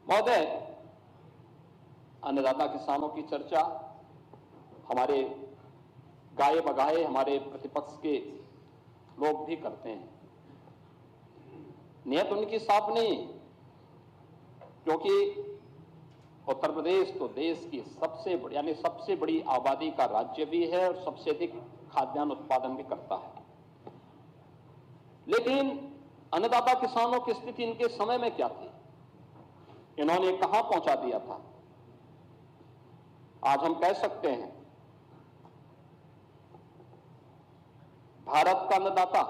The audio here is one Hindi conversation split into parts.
महोदय, अन्नदाता किसानों की चर्चा हमारे गाए बगाए हमारे प्रतिपक्ष के लोग भी करते हैं। नियत उनकी साफ नहीं, क्योंकि उत्तर प्रदेश तो देश की सबसे बड़ी आबादी का राज्य भी है और सबसे अधिक खाद्यान्न उत्पादन भी करता है। लेकिन अन्नदाता किसानों की स्थिति इनके समय में क्या थी, इन्होंने कहां पहुंचा दिया था? आज हम कह सकते हैं भारत का अन्नदाता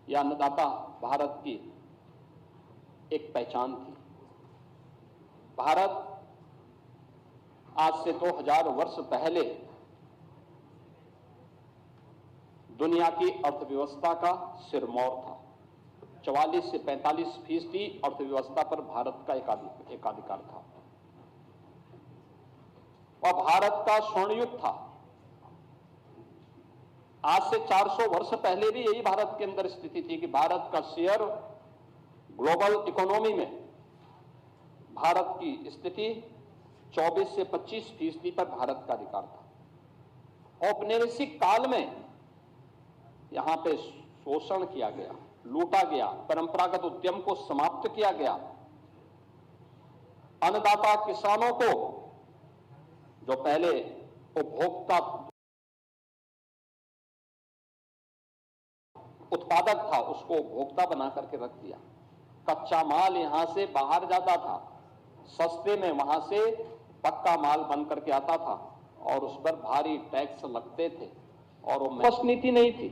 या अन्नदाता भारत की एक पहचान थी। भारत आज से 2000 वर्ष पहले दुनिया की अर्थव्यवस्था का सिरमौर था। 44 से 45% अर्थव्यवस्था पर भारत का एकाधिकार था और भारत का स्वर्ण युग था। आज से 400 वर्ष पहले भी यही भारत के अंदर स्थिति थी कि भारत का शेयर ग्लोबल इकोनॉमी में भारत की स्थिति 24 से 25% पर भारत का अधिकार था। औपनिवेशिक काल में यहां पे शोषण किया गया, लूटा गया, परंपरागत उद्यम को समाप्त किया गया। अन्नदाता किसानों को जो पहले उपभोक्ता उत्पादक था उसको उपभोक्ता बना करके रख दिया। कच्चा माल यहां से बाहर जाता था, सस्ते में वहां से पक्का माल बन करके आता था और उस पर भारी टैक्स लगते थे और वो महसूस नीति नहीं थी।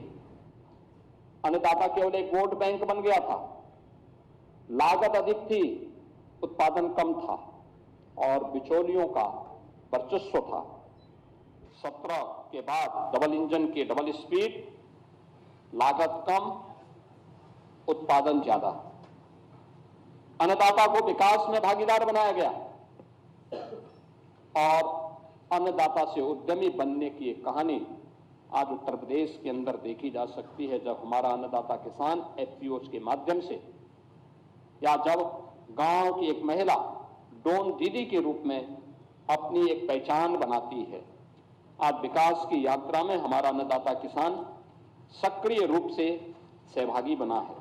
अन्नदाता केवल एक वोट बैंक बन गया था। लागत अधिक थी, उत्पादन कम था और बिचौलियों का वर्चस्व था। 17 के बाद डबल इंजन की डबल स्पीड, लागत कम, उत्पादन ज्यादा। अन्नदाता को विकास में भागीदार बनाया गया और अन्नदाता से उद्यमी बनने की एक कहानी आज उत्तर प्रदेश के अंदर देखी जा सकती है। जब हमारा अन्नदाता किसान एफपीओज के माध्यम से या जब गांव की एक महिला ड्रोन दीदी के रूप में अपनी एक पहचान बनाती है। आज विकास की यात्रा में हमारा अन्नदाता किसान सक्रिय रूप से सहभागी बना है।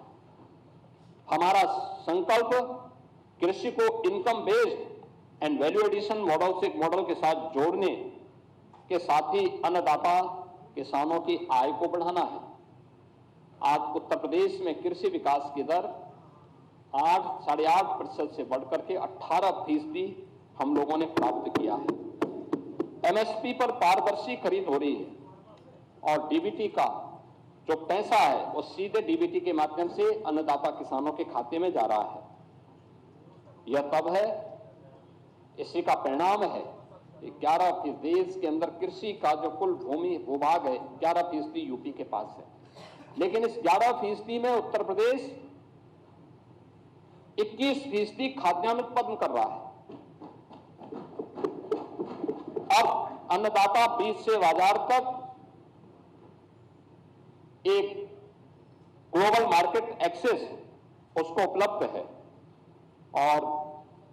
हमारा संकल्प कृषि को income based and value edition model के साथ जोड़ने के साथ ही अन्नदाता किसानों की आय को बढ़ाना है। आज उत्तर प्रदेश में कृषि विकास की दर 8-8.5% से बढ़कर के 18% हम लोगों ने प्राप्त किया है। एमएसपी पर पारदर्शी खरीद हो रही है और डीबीटी का जो पैसा है वो सीधे डीबीटी के माध्यम से अन्नदाता किसानों के खाते में जा रहा है। यह तब है, इसी का परिणाम है 11% देश के अंदर कृषि का जो कुल भूमि भूभाग है 11% यूपी के पास है। लेकिन इस 11% में उत्तर प्रदेश 21% खाद्यान्न उत्पादन कर रहा है। अब अन्नदाता बीज से बाजार तक एक ग्लोबल मार्केट एक्सेस उसको उपलब्ध है और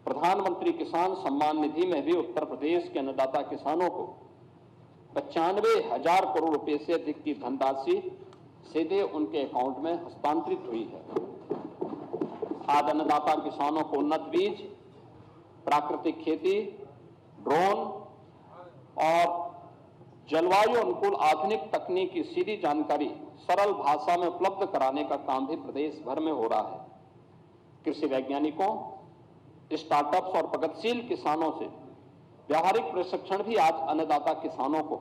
प्रधानमंत्री किसान सम्मान निधि में भी उत्तर प्रदेश के अन्नदाता किसानों को 95,000 करोड़ रुपए से अधिक की धनराशि सीधे उनके अकाउंट में हस्तांतरित हुई है। आज अन्नदाता किसानों को उन्नत बीज, प्राकृतिक खेती, ड्रोन और जलवायु अनुकूल आधुनिक तकनीक की सीधी जानकारी सरल भाषा में उपलब्ध कराने का काम भी प्रदेश भर में हो रहा है। कृषि वैज्ञानिकों, स्टार्टअप्स और प्रगतिशील किसानों से व्यावहारिक प्रशिक्षण भी आज अन्नदाता किसानों को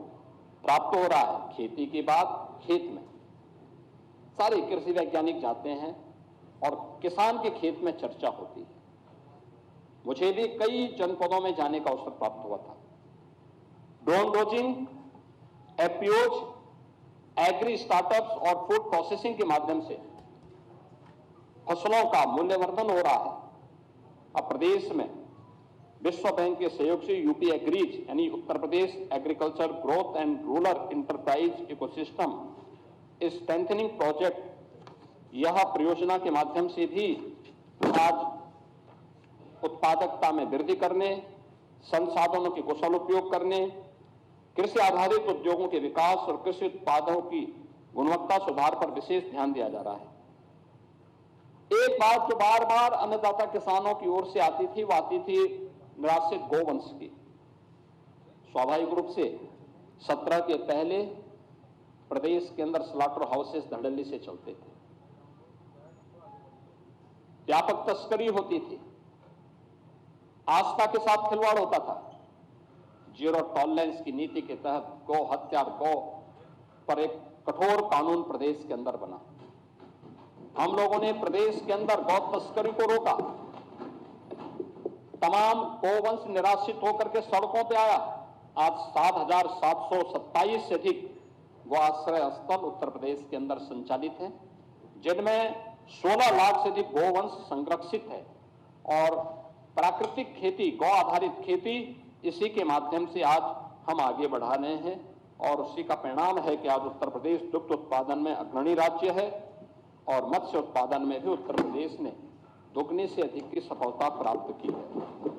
प्राप्त हो रहा है। खेती के बाद खेत में सारे कृषि वैज्ञानिक जाते हैं और किसान के खेत में चर्चा होती है। मुझे भी कई जनपदों में जाने का अवसर प्राप्त हुआ था। Drone dozing, FPOs, agri startups और फूड प्रोसेसिंग के माध्यम से फसलों का मूल्यवर्धन हो रहा है। अब प्रदेश में विश्व बैंक के सहयोग से यूपी एग्रीज यानी Uttar Pradesh agriculture growth and rural enterprise ecosystem strengthening project, यह परियोजना के माध्यम से भी आज उत्पादकता में वृद्धि करने, संसाधनों के कुशल उपयोग करने, कृषि आधारित उद्योगों के विकास और कृषि उत्पादों की गुणवत्ता सुधार पर विशेष ध्यान दिया जा रहा है। एक बात जो बार बार अन्नदाता किसानों की ओर से आती थी, वो आती थी निराश्रित गोवंश की। स्वाभाविक रूप से 17 के पहले प्रदेश के अंदर स्लॉटर हाउसेस धड़ल्ले से चलते थे, व्यापक तस्करी होती थी, आस्था के साथ खिलवाड़ होता था। जीरो टॉलरेंस की नीति के तहत गौ हत्या, गौ पर एक कठोर कानून प्रदेश के अंदर बना। हम लोगों ने प्रदेश के अंदर गौ तस्करी को रोका, तमाम गोवंश निराश्रित होकर के सड़कों पर आया। आज 7,727 से अधिक गौ आश्रय स्थल उत्तर प्रदेश के अंदर संचालित हैं, जिनमें 16 लाख से अधिक गोवंश संरक्षित है। और प्राकृतिक खेती, गौ आधारित खेती, इसी के माध्यम से आज हम आगे बढ़ा रहे हैं और उसी का परिणाम है कि आज उत्तर प्रदेश दुग्ध उत्पादन में अग्रणी राज्य है और मत्स्य उत्पादन में भी उत्तर प्रदेश ने दुगने से अधिक की सफलता प्राप्त की है।